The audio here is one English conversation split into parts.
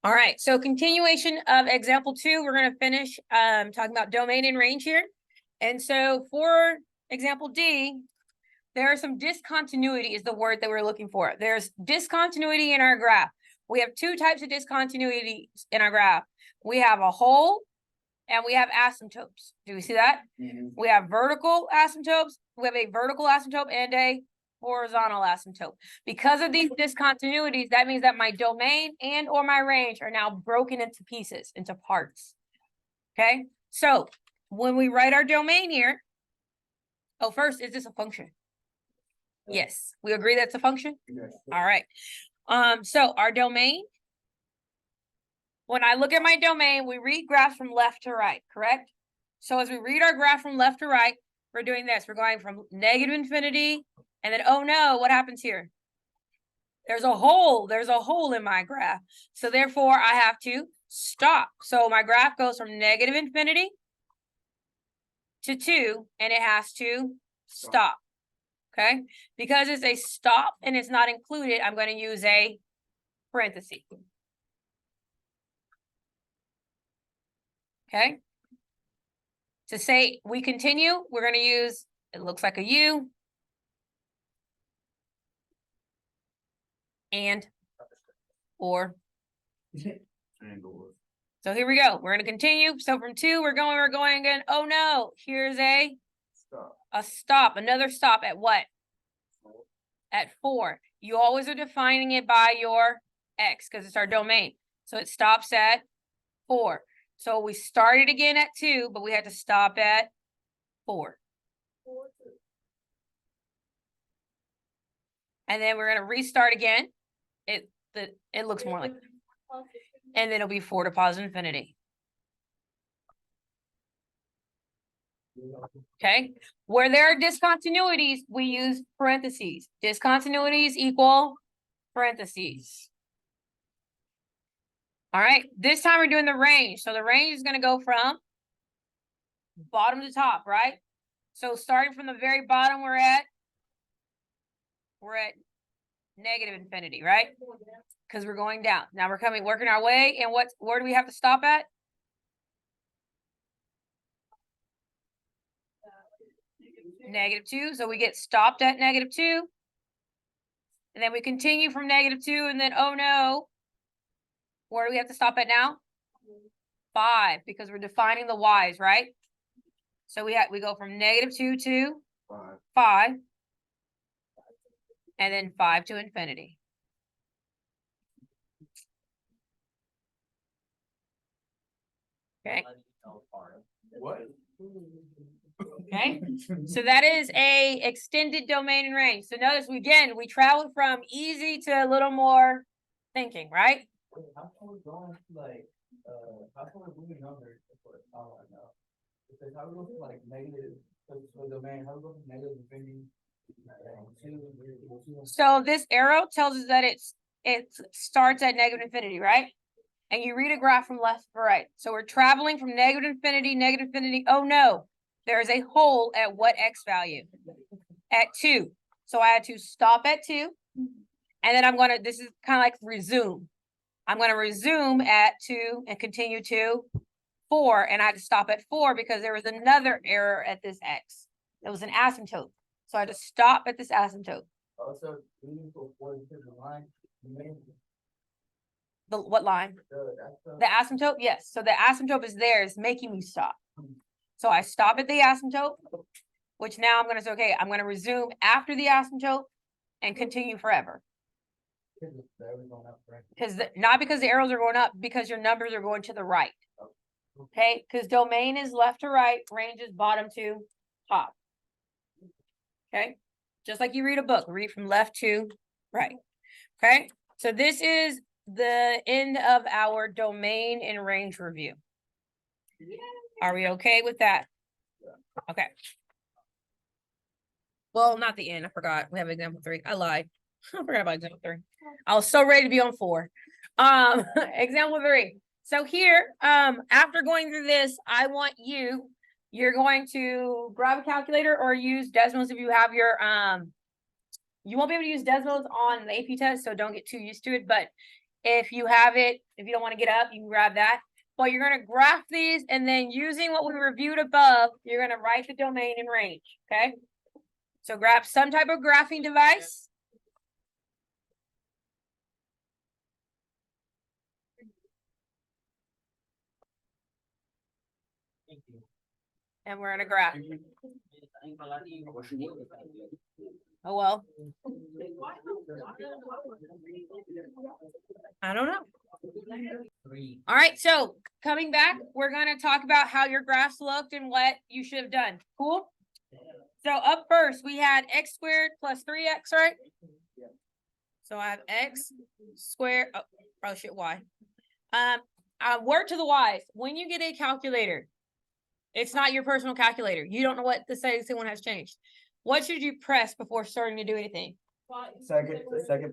All right, so continuation of example 2, we're going to finish talking about domain and range here. And so for example D, there are some discontinuity is the word that we're looking for. There's discontinuity in our graph. We have two types of discontinuity in our graph. We have a hole and we have asymptotes. Do we see that? Mm-hmm. We have vertical asymptotes. We have a vertical asymptote and a horizontal asymptote. Because of these discontinuities, that means that my domain and or my range are now broken into pieces, into parts. Okay, so when we write our domain here, oh, first, is this a function? Yes, we agree that's a function? Yes. All right. So our domain, when I look at my domain, we read graphs from left to right, correct? So as we read our graph from left to right, we're doing this. We're going from negative infinity, and then, oh no, what happens here? There's a hole. There's a hole in my graph. So therefore, I have to stop. So my graph goes from negative infinity to 2, and it has to stop. Okay? Because it's a stop and it's not included, I'm going to use a parenthesis. Okay? To say we continue, we're going to use, it looks like a U. And or. So here we go. We're going to continue. So from 2, we're going again. Oh no, here's a stop. Another stop at what? At 4. You always are defining it by your X because it's our domain. So it stops at 4. So we started again at 2, but we had to stop at 4. And then we're going to restart again. It looks more like, and then it'll be 4 to positive infinity. Okay, where there are discontinuities, we use parentheses. Discontinuities equal parentheses. All right, this time we're doing the range. So the range is going to go from bottom to top, right? So starting from the very bottom, we're at negative infinity, right? Because we're going down. Now we're working our way, and where do we have to stop at? -2. So we get stopped at -2. And then we continue from -2, and then, oh no, where do we have to stop at now? 5, because we're defining the y's, right? So we go from -2 to 5. And then 5 to infinity. Okay. What? Okay, so that is a extended domain and range. So notice we traveled from easy to a little more thinking, right? How come we're going like how come we're moving numbers? Because how we go from like negative for domain, how we go from negative infinity. So this arrow tells us that it starts at negative infinity, right? And you read a graph from left to right. So we're traveling from negative infinity. Oh no, there is a hole at what X value? At 2. So I had to stop at 2. And then this is kind of like resume. I'm going to resume at 2 and continue to 4. And I had to stop at 4 because there was another error at this X. It was an asymptote. So I had to stop at this asymptote. Also, what line? The asymptote? Yes. So the asymptote is there. It's making me stop. So I stop at the asymptote, which now I'm going to say, okay, I'm going to resume after the asymptote and continue forever. Not because the arrows are going up, because your numbers are going to the right. Okay, because domain is left to right, range is bottom to top. Okay, just like you read a book, read from left to right. Okay, so this is the end of our domain and range review. Are we okay with that? Okay. Well, not the end. I forgot. We have example 3. I lied. I forgot about example 3. I was so ready to be on 4. Example 3. So here, after going through this, I want you're going to grab a calculator or use Desmos if you have your, you won't be able to use Desmos on the AP test, so don't get too used to it. But If you have it, if you don't want to get up, you can grab that. But you're going to graph these, and then using what we reviewed above, you're going to write the domain and range, okay? So grab some type of graphing device. And we're going to graph. Oh, well. I don't know. All right, so coming back, we're going to talk about how your graphs looked and what you should have done. Cool? So up first, we had x squared plus 3x, right? So I have x squared, oh, probably shit, y. Word to the wise, when you get a calculator, it's not your personal calculator. You don't know what the setting one has changed. What should you press before starting to do anything? Second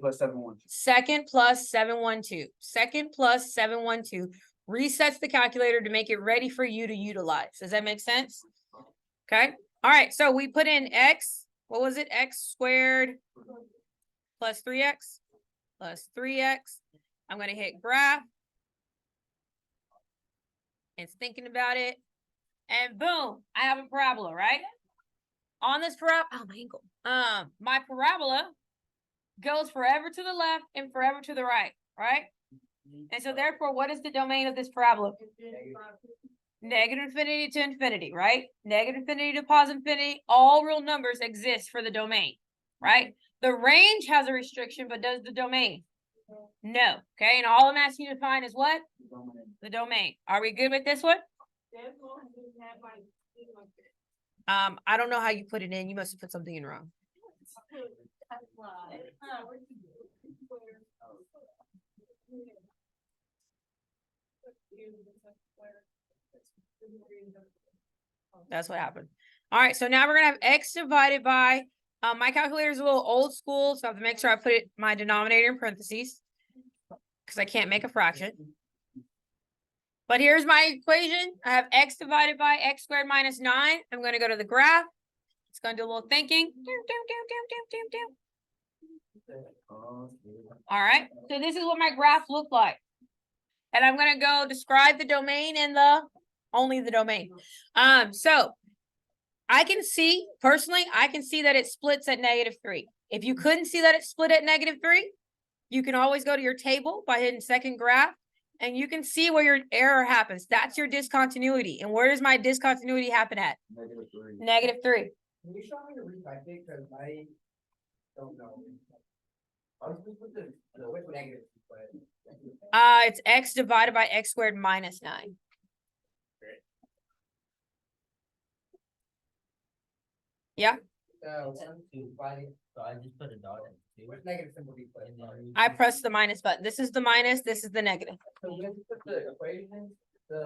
plus 712. Second plus 712. Second plus 712 resets the calculator to make it ready for you to utilize. Does that make sense? Okay. All right. So we put in x. What was it? X squared plus 3x plus 3x. I'm going to hit graph. It's thinking about it. And boom, I have a parabola, right? On this parabola, oh, my ankle. My parabola goes forever to the left and forever to the right, right? And so therefore, what is the domain of this parabola? Negative infinity to infinity, right? Negative infinity to positive infinity. All real numbers exist for the domain, right? The range has a restriction, but does the domain? No. Okay, and all I'm asking you to find is what? The domain. Are we good with this one? I don't know how you put it in. You must have put something in wrong. That's what happened. All right, so now we're gonna have x divided by, my calculator is a little old school, so I have to make sure I put it my denominator in parentheses because I can't make a fraction. But here's my equation. I have x divided by x squared minus 9. I'm going to go to the graph. It's going to do a little thinking. All right. So this is what my graph looked like. And I'm going to go describe the domain and only the domain. So I can see, personally, I can see that it splits at -3. If you couldn't see that it split at -3, you can always go to your table by hitting second graph. And you can see where your error happens. That's your discontinuity. And where does my discontinuity happen at? -3. -3. Can you show me the rewrite it? Because I don't know. I'll just put the negative. It's x divided by x squared minus 9. Yeah. So I just put a dot in. Where's negative symbol be put? I press the minus button. This is the minus, this is the negative. So we have to put the equation.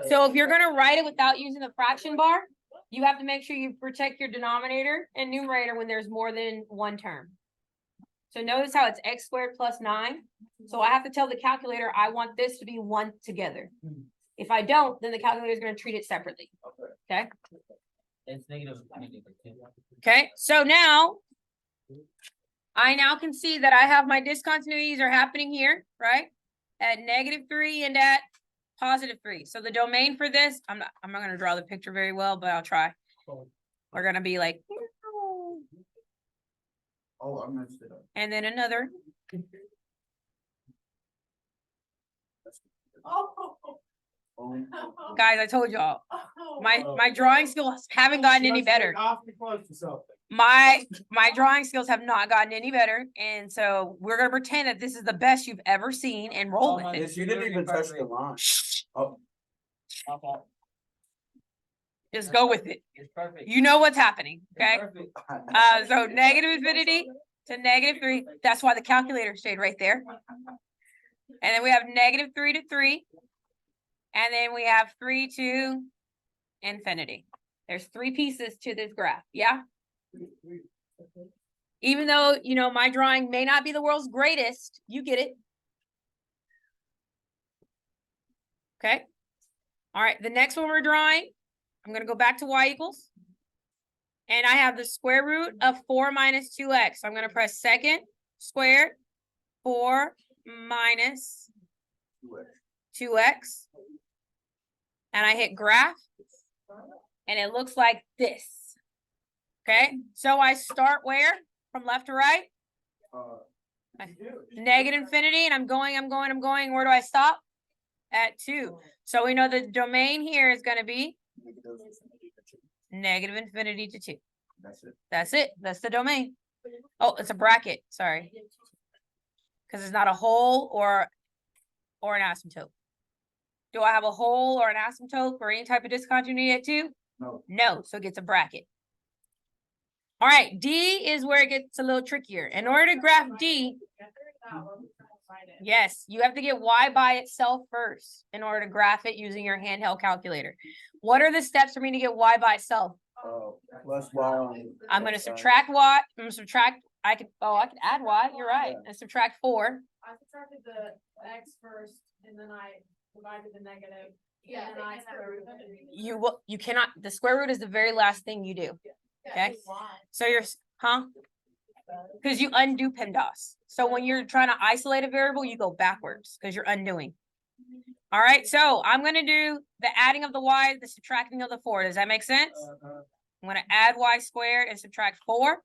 So if you're going to write it without using the fraction bar, you have to make sure you protect your denominator and numerator when there's more than one term. So notice how it's x squared plus 9. So I have to tell the calculator I want this to be 1 together. If I don't, then the calculator is going to treat it separately. Okay. It's negative. Okay. So now I now can see that I have my discontinuities are happening here, right? At -3 and at +3. So the domain for this, I'm not going to draw the picture very well, but I'll try. We're going to be like, Oh, I'm messed it up. and then another. Guys, I told y'all, my drawing skills haven't gotten any better. My drawing skills have not gotten any better, and so we're gonna pretend that this is the best you've ever seen and roll with it. You didn't even touch the line. Oh. Just go with it. It's perfect. You know what's happening, okay? Perfect. So negative infinity to -3. That's why the calculator stayed right there. And then we have -3 to 3. And then we have 3 to infinity. There's 3 pieces to this graph. Yeah. Even though, you know, my drawing may not be the world's greatest, you get it. Okay. All right. The next one we're drawing, I'm going to go back to y equals. And I have the square root of 4 minus 2x. So I'm going to press second squared 4 minus 2x. And I hit graph. And it looks like this. Okay, so I start where? From left to right? Negative infinity, and I'm going. Where do I stop? At 2. So we know the domain here is going to be negative infinity to 2. That's it. That's the domain. Oh, it's a bracket. Sorry. Because it's not a hole or an asymptote. Do I have a hole or an asymptote or any type of discontinuity at 2? No, so it gets a bracket. All right, D is where it gets a little trickier. In order to graph D, yes, you have to get Y by itself first in order to graph it using your handheld calculator. What are the steps for me to get Y by itself? Plus Y. I'm going to subtract Y. I'm going to subtract. I can add Y. You're right. And subtract 4. I subtracted the X first, and then I divided the negative. Yeah, and then I square root it. You cannot. The square root is the very last thing you do. Okay. So you're, because you undo PEMDAS. So when you're trying to isolate a variable, you go backwards because you're undoing. All right. So I'm going to do the adding of the Y, the subtracting of the 4. Does that make sense? I'm going to add Y squared and subtract 4.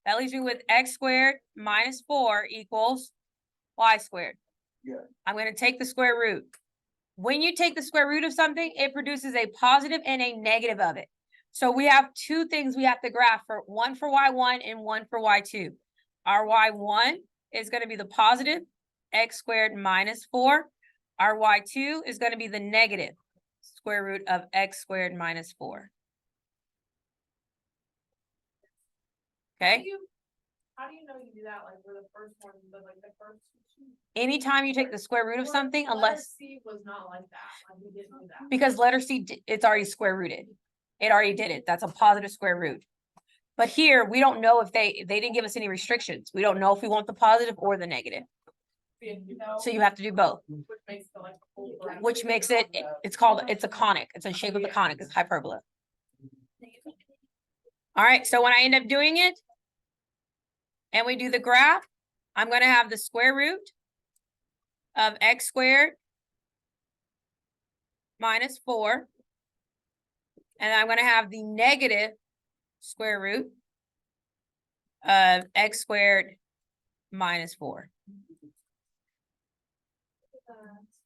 That leaves me with X squared minus 4 equals Y squared. Yeah. I'm going to take the square root. When you take the square root of something, it produces a positive and a negative of it. So we have 2 things we have to graph, for one for Y1 and one for Y2. Our Y1 is going to be the positive X squared minus 4. Our Y2 is going to be the negative square root of X squared minus 4. Okay. How do you know you do that? Like for the first one, the first. Anytime you take the square root of something, Letter unless C was not like that. Like we didn't do that. because letter C, it's already square rooted. It already did it. That's a positive square root. But here, we don't know if they didn't give us any restrictions. We don't know if we want the positive or the negative. So you have to do both. Which makes it, it's a conic. It's a shape of the conic. It's hyperbola. All right. So when I end up doing it, and we do the graph, I'm going to have the square root of X squared minus 4. And I'm going to have the negative square root of X squared minus 4.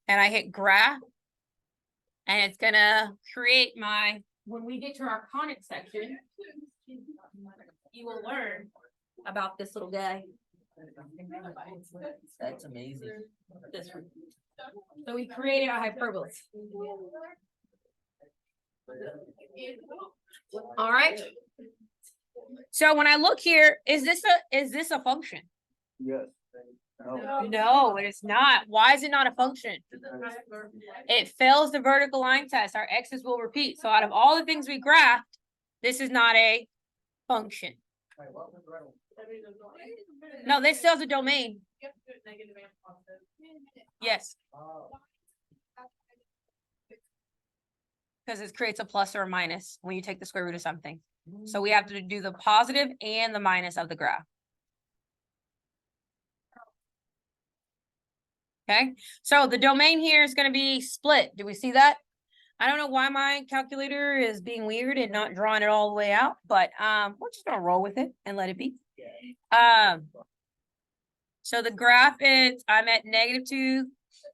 And I hit graph. And it's going to create my, when we get to our conic section, you will learn about this little guy. That's amazing. This one. So we created a hyperbola. All right. So when I look here, is this a function? Yes. No, it is not. Why is it not a function? It fails the vertical line test. Our x's will repeat. So out of all the things we graphed, this is not a function. No, this still has a domain. Yes. Because it creates a plus or a minus when you take the square root of something. So we have to do the positive and the minus of the graph. Okay, so the domain here is going to be split. Do we see that? I don't know why my calculator is being weird and not drawing it all the way out, but we're just going to roll with it and let it be. So the graph is, I'm at -2.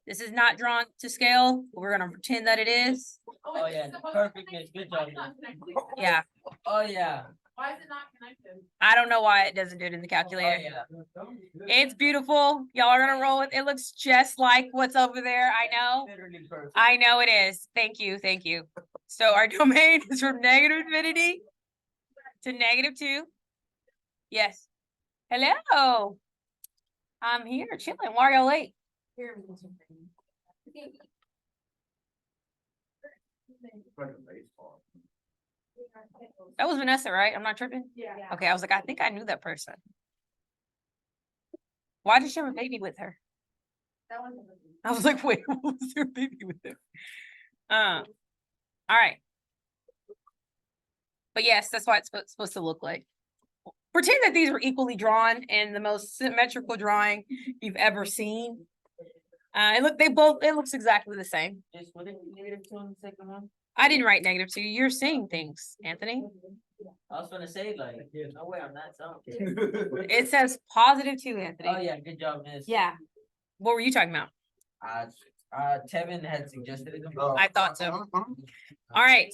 This is not drawn to scale. We're going to pretend that it is. Oh yeah, perfect. Good job. Yeah. Oh yeah. Why is it not connected? I don't know why it doesn't do it in the calculator. Oh, yeah. It's beautiful. Y'all are going to roll with it. It looks just like what's over there. I know. Literally perfect. I know it is. Thank you. Thank you. So our domain is from -infinity to -2. Yes. Hello. I'm here chilling. Why are y'all late? That was Vanessa, right? I'm not tripping. Yeah. Okay, I was like, I think I knew that person. Why did she have a baby with her? That one. I was like, wait, what was her baby with her? All right. But yes, that's why it's supposed to look like. Pretend that these were equally drawn in the most symmetrical drawing you've ever seen. it looks exactly the same. Just what did -2 on the second one? I didn't write -2. You're seeing things, Anthony. I was gonna say like, no way on that song. It says +2, Anthony. Oh yeah, good job, miss. Yeah. What were you talking about? Tevin had suggested it. I thought so. All right.